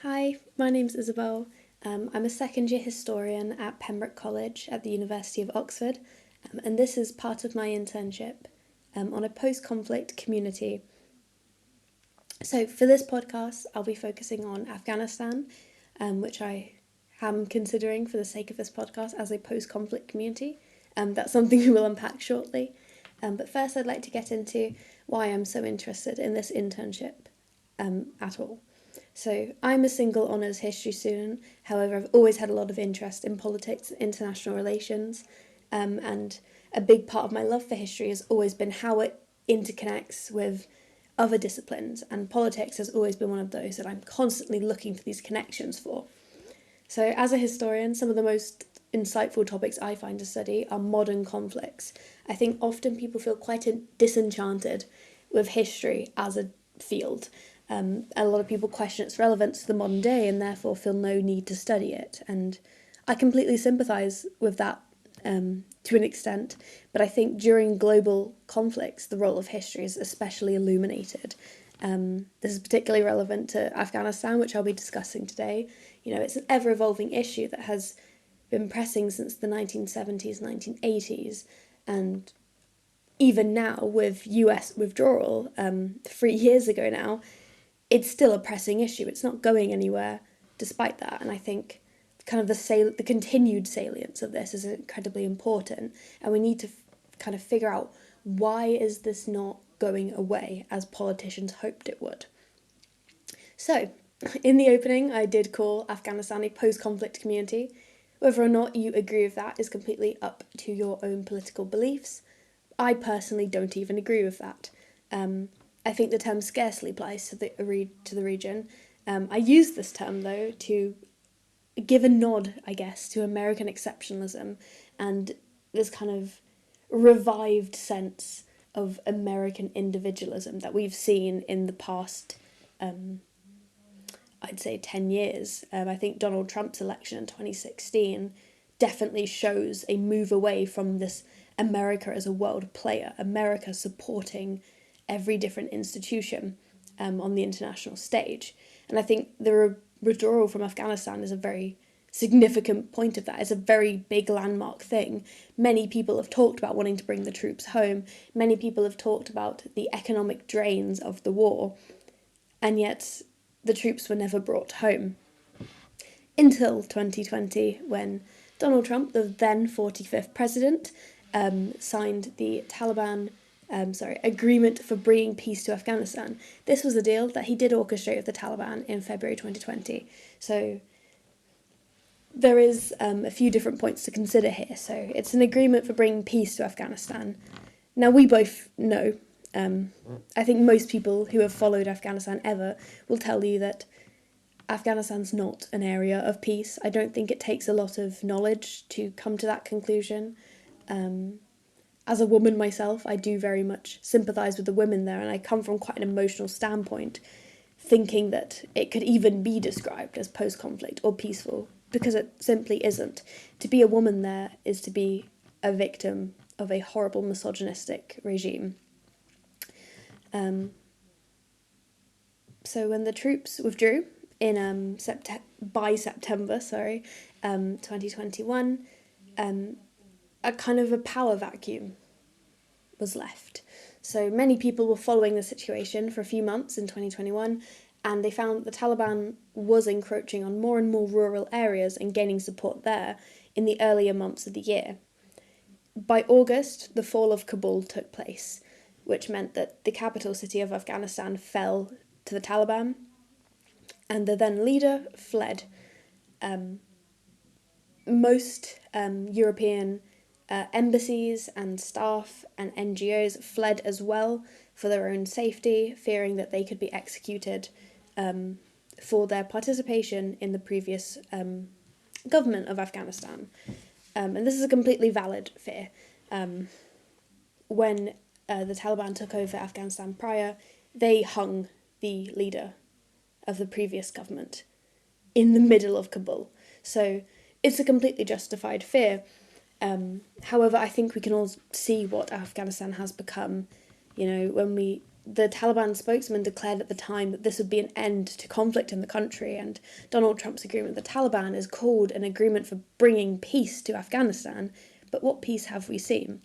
Hi, my name's Isabel. I'm a second year historian at Pembroke College at the University of Oxford, and this is part of my internship on a post conflict community. So, for this podcast, I'll be focusing on Afghanistan, which I am considering for the sake of this podcast as a post conflict community. That's something we will unpack shortly. But first, I'd like to get into why I'm so interested in this internship at all. So I'm a single honours history student, however I've always had a lot of interest in politics and international relations, and a big part of my love for history has always been how it interconnects with other disciplines, and politics has always been one of those that I'm constantly looking for these connections for. So as a historian, some of the most insightful topics I find to study are modern conflicts. I think often people feel quite disenchanted with history as a field. A lot of people question its relevance to the modern day and therefore feel no need to study it. And I completely sympathise with that to an extent, but I think during global conflicts, the role of history is especially illuminated. This is particularly relevant to Afghanistan, which I'll be discussing today. You know, it's an ever-evolving issue that has been pressing since the 1970s, 1980s, and even now with US withdrawal 3 years ago now, it's still a pressing issue. It's not going anywhere despite that. And I think kind of the continued salience of this is incredibly important. And we need to kind of figure out, why is this not going away as politicians hoped it would? So, in the opening, I did call Afghanistan a post-conflict community. Whether or not you agree with that is completely up to your own political beliefs. I personally don't even agree with that. I think the term scarcely applies to the region. I use this term, though, to give a nod, I guess, to American exceptionalism and this kind of revived sense of American individualism that we've seen in the past, I'd say, 10 years. I think Donald Trump's election in 2016 definitely shows a move away from this America as a world player, America supporting every different institution on the international stage. And I think the withdrawal from Afghanistan is a very significant point of that. It's a very big landmark thing. Many people have talked about wanting to bring the troops home. Many people have talked about the economic drains of the war. And yet the troops were never brought home. Until 2020, when Donald Trump, the then 45th president, signed the agreement for bringing peace to Afghanistan. This was a deal that he did orchestrate with the Taliban in February 2020. So there is a few different points to consider here. So it's an agreement for bringing peace to Afghanistan. Now, we both know, I think most people who have followed Afghanistan ever will tell you that Afghanistan's not an area of peace. I don't think it takes a lot of knowledge to come to that conclusion. As a woman myself, I do very much sympathise with the women there, and I come from quite an emotional standpoint, thinking that it could even be described as post-conflict or peaceful, because it simply isn't. To be a woman there is to be a victim of a horrible misogynistic regime. So when the troops withdrew in by September 2021, a kind of a power vacuum was left. So many people were following the situation for a few months in 2021, and they found that the Taliban was encroaching on more and more rural areas and gaining support there in the earlier months of the year. By August, the fall of Kabul took place, which meant that the capital city of Afghanistan fell to the Taliban, and the then leader fled. Most European embassies and staff and NGOs fled as well for their own safety, fearing that they could be executed for their participation in the previous government of Afghanistan. And this is a completely valid fear. When the Taliban took over Afghanistan prior, they hung the leader of the previous government in the middle of Kabul. So it's a completely justified fear. However, I think we can all see what Afghanistan has become. You know, when we the Taliban spokesman declared at the time that this would be an end to conflict in the country, and Donald Trump's agreement with the Taliban is called an agreement for bringing peace to Afghanistan. But what peace have we seen?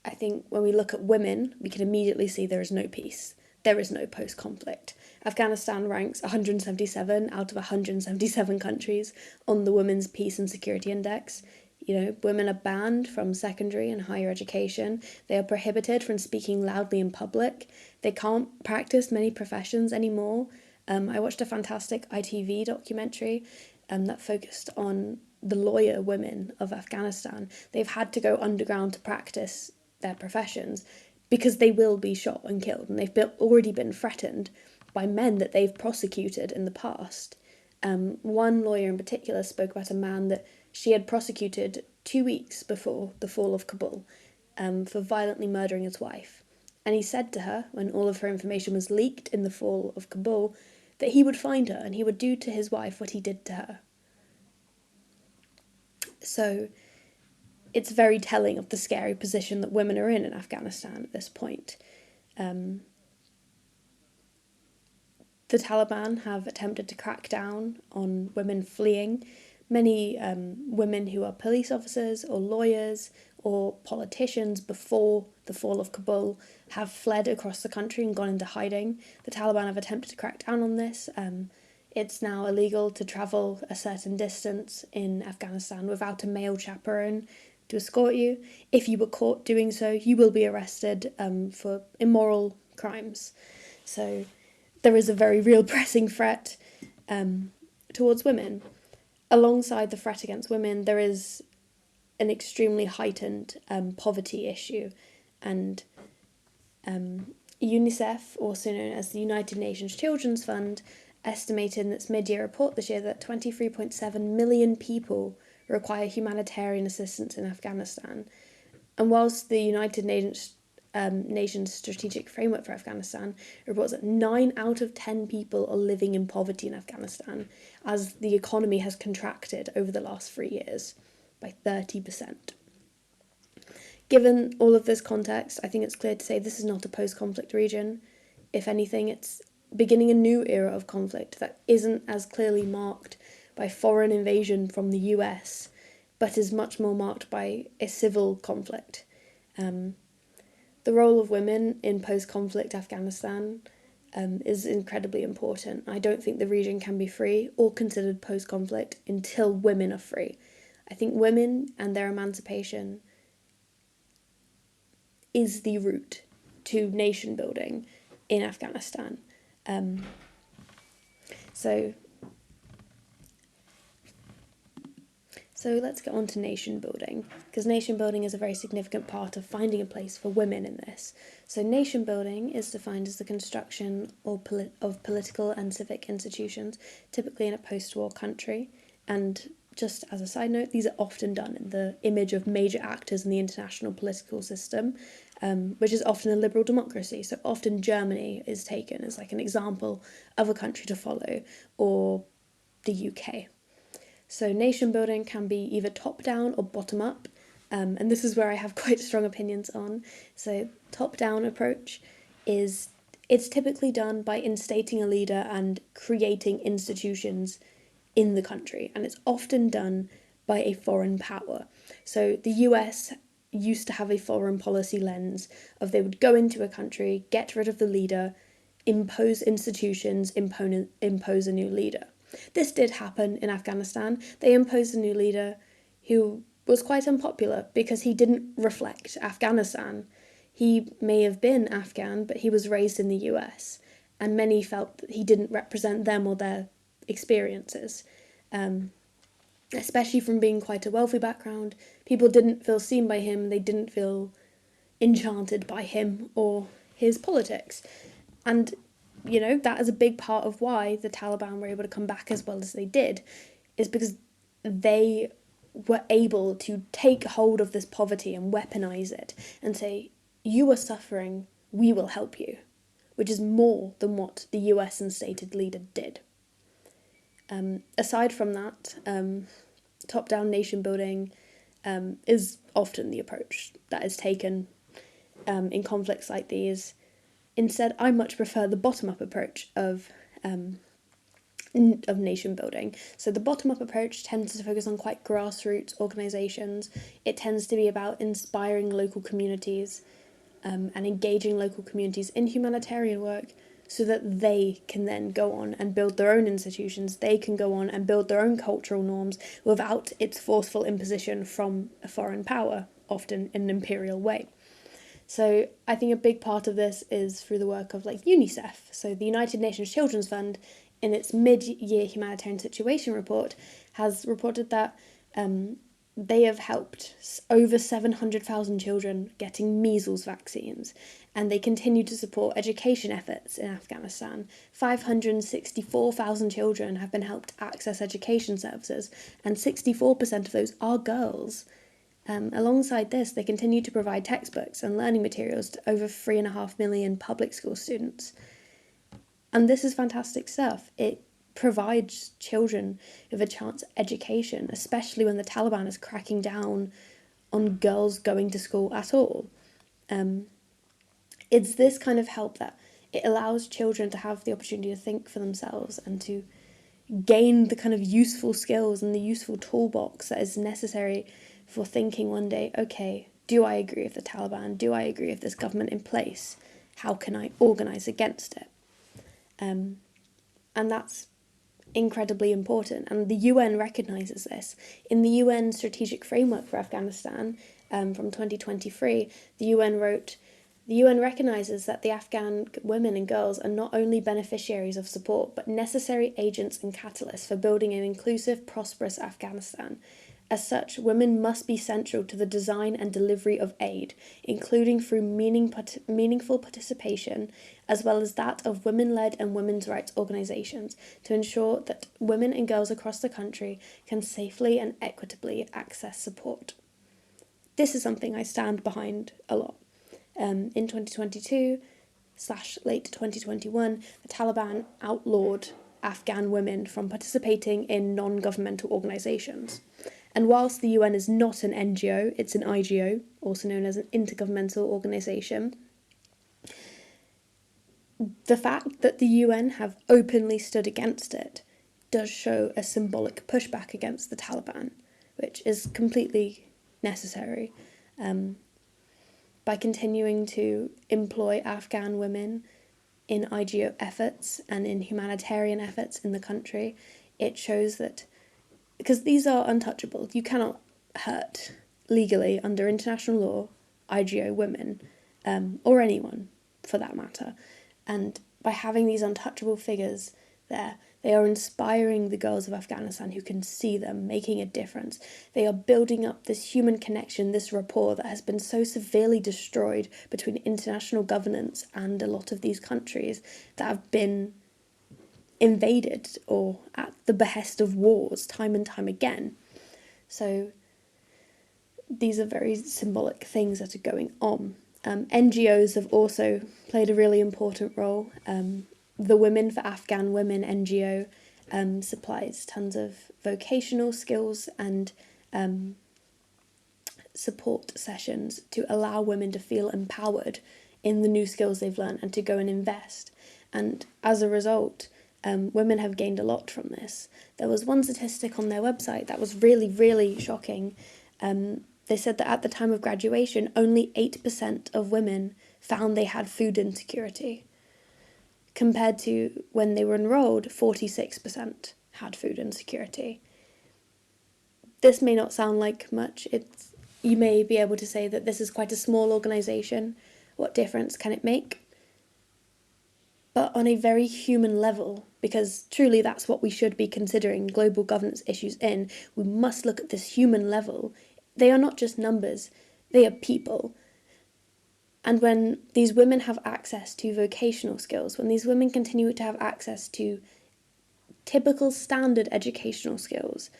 I think when we look at women, we can immediately see there is no peace. There is no post-conflict. Afghanistan ranks 177 out of 177 countries on the Women's Peace and Security Index. Women are banned from secondary and higher education. They are prohibited from speaking loudly in public. They can't practice many professions anymore. I watched a fantastic ITV documentary that focused on the lawyer women of Afghanistan. They've had to go underground to practice their professions because they will be shot and killed, and they've already been threatened by men that they've prosecuted in the past. One lawyer in particular spoke about a man that she had prosecuted 2 weeks before the fall of Kabul for violently murdering his wife. And he said to her, when all of her information was leaked in the fall of Kabul, that he would find her and he would do to his wife what he did to her. So it's very telling of the scary position that women are in Afghanistan at this point. The Taliban have attempted to crack down on women fleeing. Many women who are police officers or lawyers or politicians before the fall of Kabul have fled across the country and gone into hiding. The Taliban have attempted to crack down on this. It's now illegal to travel a certain distance in Afghanistan without a male chaperone to escort you. If you were caught doing so, you will be arrested for immoral crimes. So there is a very real pressing threat towards women. Alongside the threat against women, there is an extremely heightened poverty issue, and UNICEF, also known as the United Nations Children's Fund, estimated in its mid-year report this year that 23.7 million people require humanitarian assistance in Afghanistan. And whilst the United Nations Strategic Framework for Afghanistan reports that 9 out of 10 people are living in poverty in Afghanistan, as the economy has contracted over the last 3 years by 30%. Given all of this context, I think it's clear to say this is not a post-conflict region. If anything, it's beginning a new era of conflict that isn't as clearly marked by foreign invasion from the US, but is much more marked by a civil conflict. The role of women in post-conflict Afghanistan is incredibly important. I don't think the region can be free or considered post-conflict until women are free. I think women and their emancipation is the route to nation building in Afghanistan. So let's get on to nation building, because nation building is a very significant part of finding a place for women in this. So nation building is defined as the construction of political and civic institutions, typically in a post-war country. And just as a side note, these are often done in the image of major actors in the international political system, which is often a liberal democracy. So often Germany is taken as like an example of a country to follow, or the UK. So nation building can be either top-down or bottom-up, and this is where I have quite strong opinions on. So top-down approach it's typically done by instating a leader and creating institutions in the country, and it's often done by a foreign power. So the US used to have a foreign policy lens of they would go into a country, get rid of the leader, impose institutions, impose a new leader. This did happen in Afghanistan. They imposed a new leader who was quite unpopular because he didn't reflect Afghanistan. He may have been Afghan, but he was raised in the US, and many felt that he didn't represent them or their experiences. Especially from being quite a wealthy background, people didn't feel seen by him, they didn't feel enchanted by him or his politics. And that is a big part of why the Taliban were able to come back as well as they did, is because they were able to take hold of this poverty and weaponize it and say, you are suffering, we will help you, which is more than what the US instated leader did. Aside from that, top-down nation building is often the approach that is taken in conflicts like these. Instead, I much prefer the bottom-up approach of nation building. So the bottom-up approach tends to focus on quite grassroots organisations. It tends to be about inspiring local communities and engaging local communities in humanitarian work so that they can then go on and build their own institutions. They can go on and build their own cultural norms without its forceful imposition from a foreign power, often in an imperial way. So I think a big part of this is through the work of like UNICEF. So the United Nations Children's Fund, in its mid-year humanitarian situation report, has reported that they have helped over 700,000 children getting measles vaccines, and they continue to support education efforts in Afghanistan. 564,000 children have been helped access education services, and 64% of those are girls. Alongside this, they continue to provide textbooks and learning materials to over 3.5 million public school students. And this is fantastic stuff. It provides children with a chance at education, especially when the Taliban is cracking down on girls going to school at all. It's this kind of help that it allows children to have the opportunity to think for themselves and to gain the kind of useful skills and the useful toolbox that is necessary for thinking one day, okay, do I agree with the Taliban? Do I agree with this government in place? How can I organise against it? And that's incredibly important. And the UN recognises this. In the UN Strategic Framework for Afghanistan from 2023, the UN wrote, the UN recognises that the Afghan women and girls are not only beneficiaries of support, but necessary agents and catalysts for building an inclusive, prosperous Afghanistan. As such, women must be central to the design and delivery of aid, including through meaningful participation, as well as that of women-led and women's rights organisations, to ensure that women and girls across the country can safely and equitably access support. This is something I stand behind a lot. In 2022/late 2021, the Taliban outlawed Afghan women from participating in non-governmental organisations. And whilst the UN is not an NGO, it's an IGO, also known as an intergovernmental organisation, the fact that the UN have openly stood against it does show a symbolic pushback against the Taliban, which is completely necessary. By continuing to employ Afghan women in IGO efforts and in humanitarian efforts in the country, it shows that, because these are untouchable, you cannot hurt legally under international law IGO women, or anyone for that matter. And by having these untouchable figures there, they are inspiring the girls of Afghanistan who can see them making a difference. They are building up this human connection, this rapport that has been so severely destroyed between international governance and a lot of these countries that have been invaded or at the behest of wars time and time again. So these are very symbolic things that are going on. NGOs have also played a really important role. The Women for Afghan Women NGO supplies tons of vocational skills and support sessions to allow women to feel empowered in the new skills they've learned and to go and invest. And as a result, women have gained a lot from this. There was one statistic on their website that was really, really shocking. They said that at the time of graduation, only 8% of women found they had food insecurity, compared to when they were enrolled, 46% had food insecurity. This may not sound like much. You may be able to say that this is quite a small organisation. What difference can it make? But on a very human level, because truly that's what we should be considering global governance issues in, we must look at this human level. They are not just numbers, they are people. And when these women have access to vocational skills, when these women continue to have access to typical standard educational skills,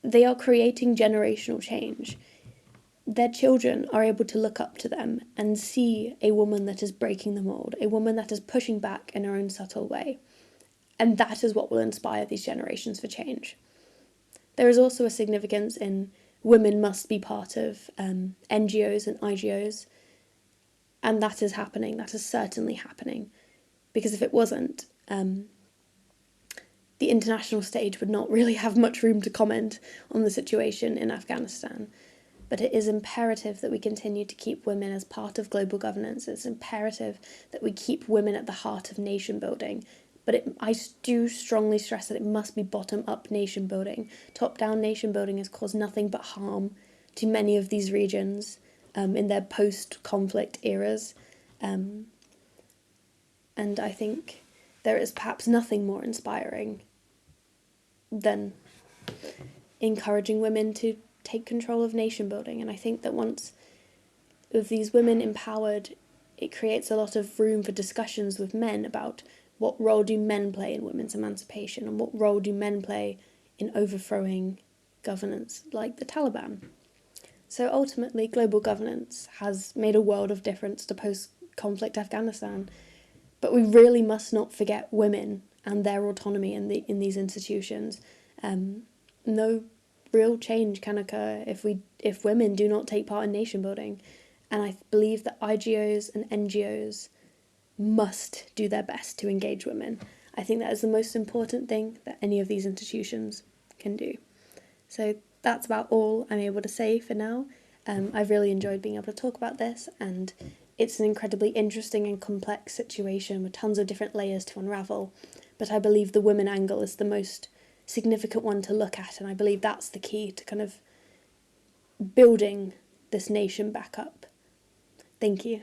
they are creating generational change. Their children are able to look up to them and see a woman that is breaking the mould, a woman that is pushing back in her own subtle way. And that is what will inspire these generations for change. There is also a significance in women must be part of NGOs and IGOs. And that is happening. That is certainly happening. Because if it wasn't, the international stage would not really have much room to comment on the situation in Afghanistan. But it is imperative that we continue to keep women as part of global governance. It's imperative that we keep women at the heart of nation building. But I do strongly stress that it must be bottom-up nation building. Top-down nation building has caused nothing but harm to many of these regions in their post-conflict eras. And I think there is perhaps nothing more inspiring than encouraging women to take control of nation building. And I think that once with these women empowered, it creates a lot of room for discussions with men about what role do men play in women's emancipation and what role do men play in overthrowing governance like the Taliban. So ultimately, global governance has made a world of difference to post-conflict Afghanistan. But we really must not forget women and their autonomy in these institutions. No real change can occur if women do not take part in nation building. And I believe that IGOs and NGOs must do their best to engage women. I think that is the most important thing that any of these institutions can do. So that's about all I'm able to say for now. I've really enjoyed being able to talk about this, and it's an incredibly interesting and complex situation with tons of different layers to unravel. But I believe the women angle is the most significant one to look at, and I believe that's the key to kind of building this nation back up. Thank you.